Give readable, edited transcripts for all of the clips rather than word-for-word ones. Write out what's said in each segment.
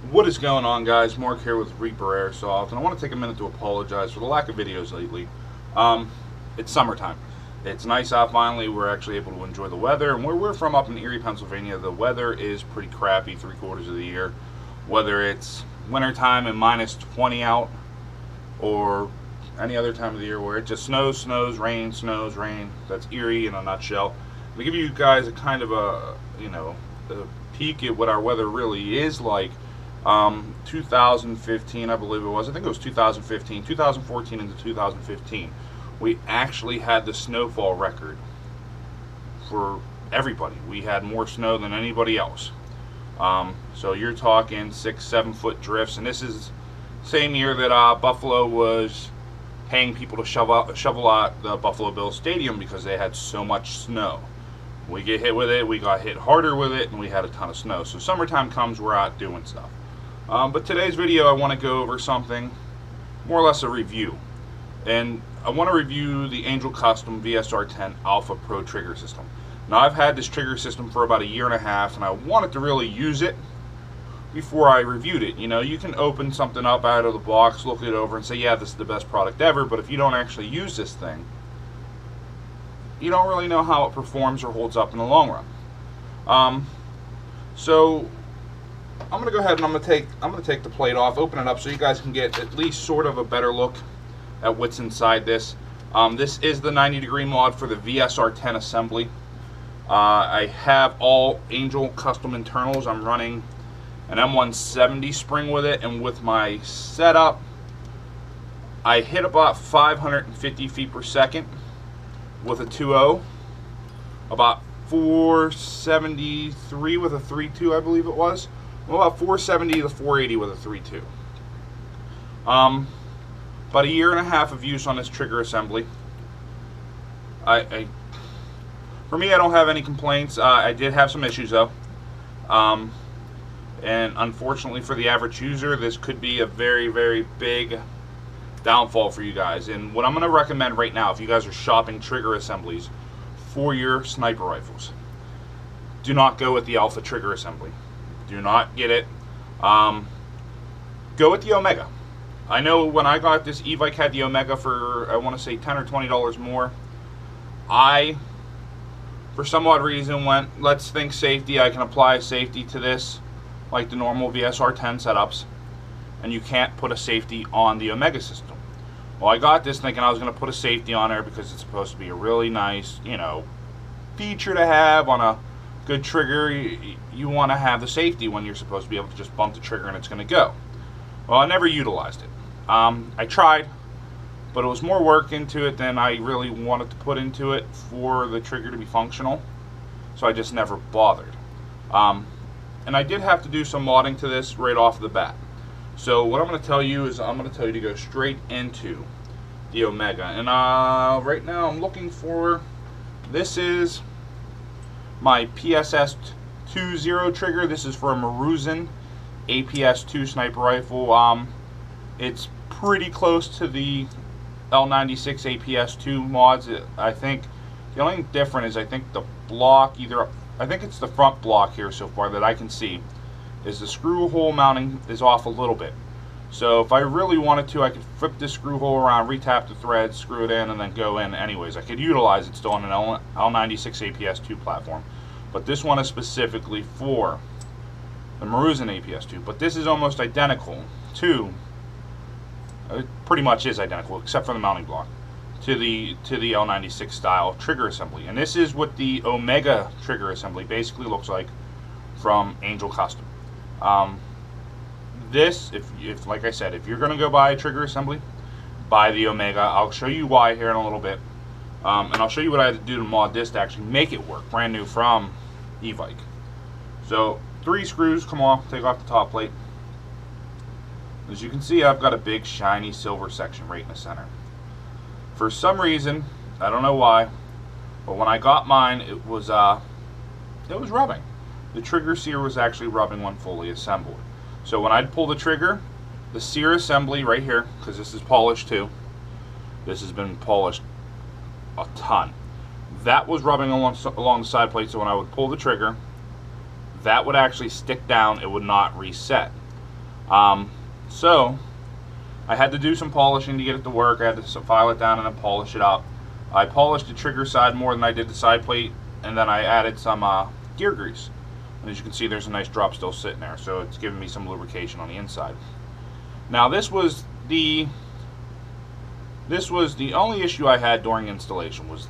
What is going on, guys? Mark here with Reaper Airsoft, and I want to take a minute to apologize for the lack of videos lately. It's summertime. It's nice out finally. We're actually able to enjoy the weather, and where we're from up in Erie, Pennsylvania, the weather is pretty crappy 3/4 of the year. Whether it's wintertime and minus 20 out, or any other time of the year where it just snows, rain, snows, rain. That's Erie in a nutshell. To give you guys a kind of a peek at what our weather really is like. 2015, I believe it was. I think it was 2015, 2014 into 2015. We actually had the snowfall record for everybody. We had more snow than anybody else. So you're talking 6-7 foot drifts, and this is the same year that Buffalo was paying people to shovel out the Buffalo Bills Stadium because they had so much snow. We get hit with it, we got hit harder with it, and we had a ton of snow. So summertime comes, we're out doing stuff. But today's video, I want to go over something, more or less a review. And I want to review the Angel Custom VSR-10 Alpha Pro trigger system. Now, I've had this trigger system for about 1.5 years, and I wanted to really use it before I reviewed it. You know, you can open something up out of the box, look it over, and say, yeah, this is the best product ever, but if you don't actually use this thing, you don't really know how it performs or holds up in the long run. So I'm gonna go ahead and I'm gonna take the plate off, open it up so you guys can get at least sort of a better look at what's inside this. This is the 90-degree mod for the VSR-10 assembly. I have all Angel Custom internals. I'm running an M170 spring with it, and with my setup, I hit about 550 feet per second with a 2.0, about 473 with a 3.2, I believe it was. Well, about 470 to 480 with a 3.2. About 1.5 years of use on this trigger assembly. For me, I don't have any complaints. I did have some issues though, and unfortunately for the average user, this could be a very, very big downfall for you guys. And what I'm going to recommend right now, if you guys are shopping trigger assemblies for your sniper rifles, do not go with the Alpha trigger assembly. Do not get it. Go with the Omega. I know when I got this, Evike had the Omega for, I want to say, $10 or $20 more. I, for some odd reason, went, let's think safety. I can apply safety to this like the normal VSR-10 setups, and you can't put a safety on the Omega system. Well, I got this thinking I was going to put a safety on there because it's supposed to be a really nice, feature to have on a good trigger. You want to have the safety when you're supposed to be able to just bump the trigger and it's going to go. Well, I never utilized it. I tried, but it was more work into it than I really wanted to put into it for the trigger to be functional, so I just never bothered. And I did have to do some modding to this right off the bat. So what I'm going to tell you is I'm going to tell you to go straight into the Omega. And right now I'm looking for, this is my PSS-20 trigger. This is for a Maruzen APS-2 sniper rifle. It's pretty close to the L96 APS-2 mods. I think the only thing different is I think the block, I think it's the front block here so far that I can see, is the screw hole mounting is off a little bit. So if I really wanted to, I could flip this screw hole around, retap the thread, screw it in, and then go in anyways. I could utilize it still on an L96 APS-2 platform. But this one is specifically for the Maruzen APS-2. But this is almost identical to, it pretty much is identical except for the mounting block, to the L96 style trigger assembly. And this is what the Omega trigger assembly basically looks like from Angel Custom. This, if like I said, if you're going to go buy a trigger assembly, buy the Omega. I'll show you why here in a little bit. And I'll show you what I had to do to mod this to actually make it work, brand new from Evike. So 3 screws come off, take off the top plate. As you can see, I've got a big shiny silver section right in the center. For some reason, I don't know why, but when I got mine, it was rubbing. The trigger sear was actually rubbing when fully assembled. So when I'd pull the trigger, the sear assembly right here, because this is polished too, this has been polished a ton, that was rubbing along the side plate. So when I would pull the trigger, that would actually stick down, it would not reset. So I had to do some polishing to get it to work. I had to file it down and then polish it up. I polished the trigger side more than I did the side plate, and then I added some gear grease. And as you can see, there's a nice drop still sitting there, so it's giving me some lubrication on the inside. Now this was the only issue I had during installation was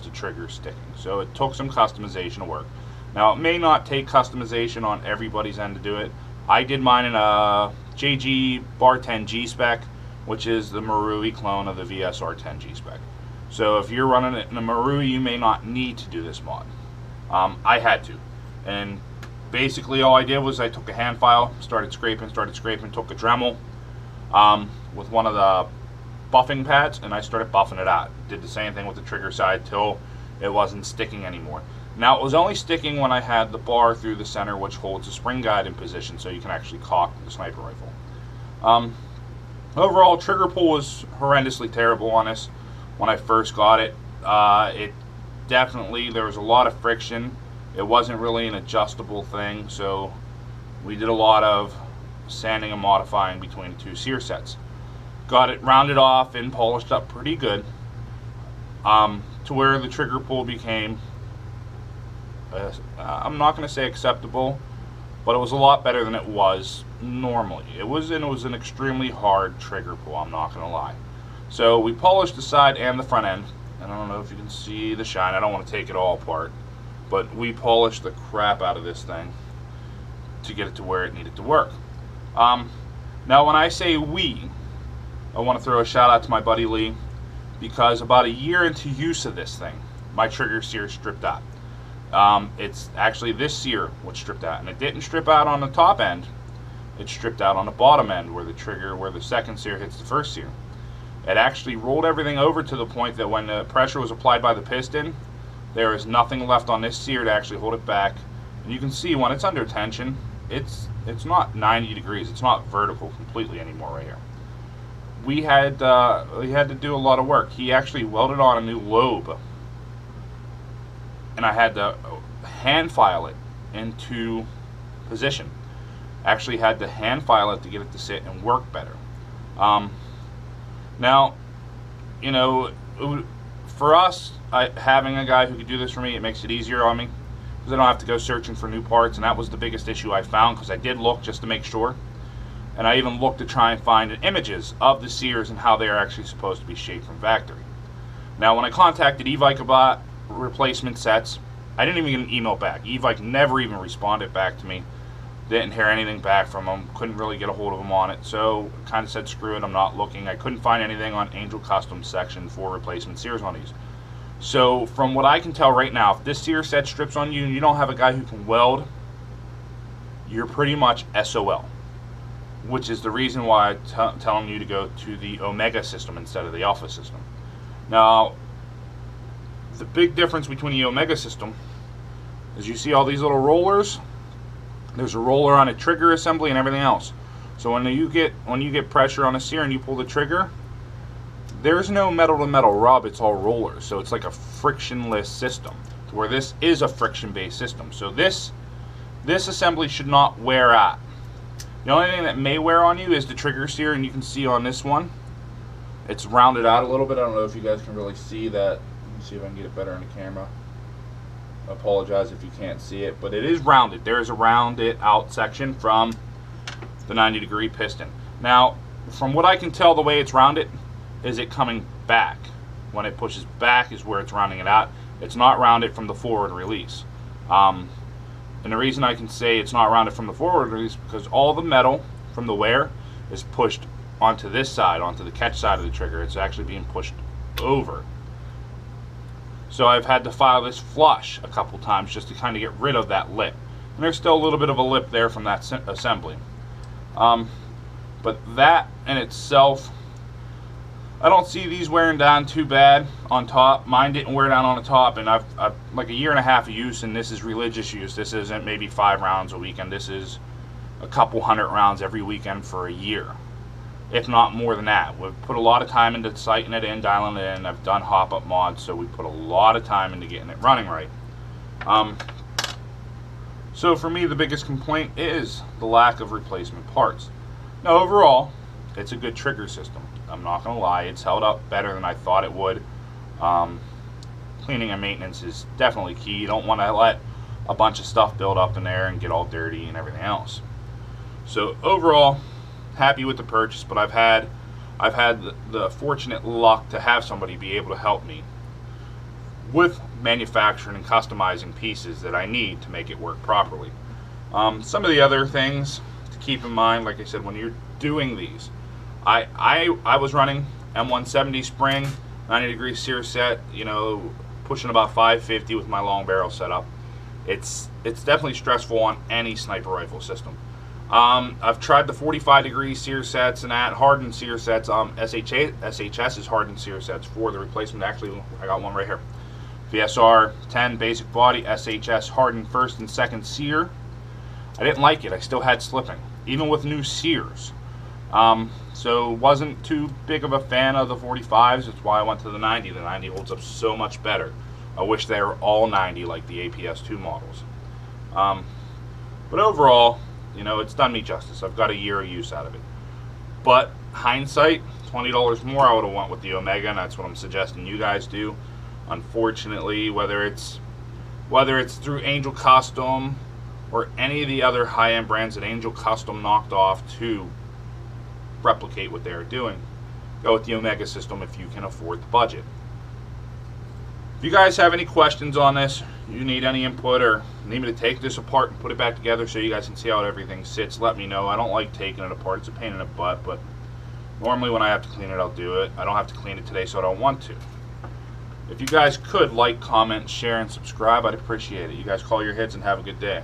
the trigger sticking. So it took some customization to work. Now it may not take customization on everybody's end to do it. I did mine in a JG Bar10 G spec, which is the Marui clone of the VSR-10 G spec. So if you're running it in a Marui, you may not need to do this mod. I had to, and basically all I did was I took a hand file, started scraping, took a Dremel with one of the buffing pads, and I started buffing it out. Did the same thing with the trigger side till it wasn't sticking anymore. Now it was only sticking when I had the bar through the center, which holds the spring guide in position so you can actually cock the sniper rifle. Overall, trigger pull was horrendously terrible on this when I first got it. It definitely, there was a lot of friction. It wasn't really an adjustable thing, so we did a lot of sanding and modifying between the two sear sets. Got it rounded off and polished up pretty good, to where the trigger pull became, I'm not going to say acceptable, but it was a lot better than it was normally. It was an extremely hard trigger pull, I'm not going to lie. So we polished the side and the front end, and I don't know if you can see the shine. I don't want to take it all apart, but we polished the crap out of this thing to get it to where it needed to work. Now when I say we, I want to throw a shout out to my buddy Lee, because about a year into use of this thing, my trigger sear stripped out. It's actually this sear which stripped out, and it didn't strip out on the top end. It stripped out on the bottom end where the second sear hits the first sear. It actually rolled everything over to the point that when the pressure was applied by the piston, there is nothing left on this sear to actually hold it back. And you can see when it's under tension, it's not 90 degrees. It's not vertical completely anymore right here. We had to do a lot of work. He actually welded on a new lobe, and I had to hand file it into position. Actually had to hand file it to get it to sit and work better. Now, you know, for us, having a guy who could do this for me, it makes it easier on me, because I don't have to go searching for new parts, and that was the biggest issue I found, because I did look just to make sure. And I even looked to try and find images of the sears and how they are actually supposed to be shaped from factory. Now, when I contacted Evike about replacement sets, I didn't even get an email back. Evike never even responded back to me. Didn't hear anything back from them. Couldn't really get a hold of them on it. So kind of said, screw it, I'm not looking. I couldn't find anything on Angel Custom section for replacement sears on these. So from what I can tell right now, if this sear set strips on you and you don't have a guy who can weld, you're pretty much SOL. Which is the reason why I'm telling you to go to the Omega system instead of the Alpha system. Now, the big difference between the Omega system is you see all these little rollers. There's a roller on a trigger assembly and everything else. So when you get pressure on a sear and you pull the trigger, there's no metal to metal rub. It's all rollers. So it's like a frictionless system, to where this is a friction-based system. So this assembly should not wear out. The only thing that may wear on you is the trigger sear, and you can see on this one, it's rounded out a little bit. I don't know if you guys can really see that. Let me see if I can get it better on the camera. I apologize if you can't see it, but it is rounded. There is a rounded out section from the 90-degree piston. Now, from what I can tell, the way it's rounded is it coming back. When it pushes back is where it's rounding it out. It's not rounded from the forward release. And the reason I can say it's not rounded from the forward release is because all the metal from the wear is pushed onto this side, onto the catch side of the trigger. It's actually being pushed over. So I've had to file this flush a couple times just to kind of get rid of that lip. And there's still a little bit of a lip there from that assembly. But that in itself, I don't see these wearing down too bad on top. Mine didn't wear down on the top, and I've like a year and a half of use, and this is religious use. This isn't maybe 5 rounds a weekend. This is a couple hundred rounds every weekend for a year, if not more than that. We've put a lot of time into sighting it in, dialing it in. I've done hop-up mods, so we put a lot of time into getting it running right. So for me, the biggest complaint is the lack of replacement parts. Now overall, it's a good trigger system. I'm not going to lie, it's held up better than I thought it would. Cleaning and maintenance is definitely key. You don't want to let a bunch of stuff build up in there and get all dirty and everything else. So overall, happy with the purchase, but I've had the fortunate luck to have somebody be able to help me with manufacturing and customizing pieces that I need to make it work properly. Some of the other things to keep in mind, like I said, when you're doing these, I was running M170 spring, 90-degree sear set, you know, pushing about 550 with my long barrel setup. It's definitely stressful on any sniper rifle system. I've tried the 45-degree sear sets and that hardened sear sets. SHS is hardened sear sets for the replacement. Actually, I got one right here. VSR-10 basic body, SHS hardened first and second sear. I didn't like it. I still had slipping, even with new sears. So wasn't too big of a fan of the 45s. That's why I went to the 90. The 90 holds up so much better. I wish they were all 90 like the APS-2 models. But overall, you know, it's done me justice. I've got a year of use out of it. But hindsight, $20 more, I would have went with the Omega, and that's what I'm suggesting you guys do. Unfortunately, whether it's through Angel Custom or any of the other high-end brands that Angel Custom knocked off to replicate what they're doing, go with the Omega system if you can afford the budget. If you guys have any questions on this, you need any input or need me to take this apart and put it back together so you guys can see how everything sits, let me know. I don't like taking it apart. It's a pain in the butt, but normally when I have to clean it, I'll do it. I don't have to clean it today, so I don't want to. If you guys could like, comment, share, and subscribe, I'd appreciate it. You guys call your hits and have a good day.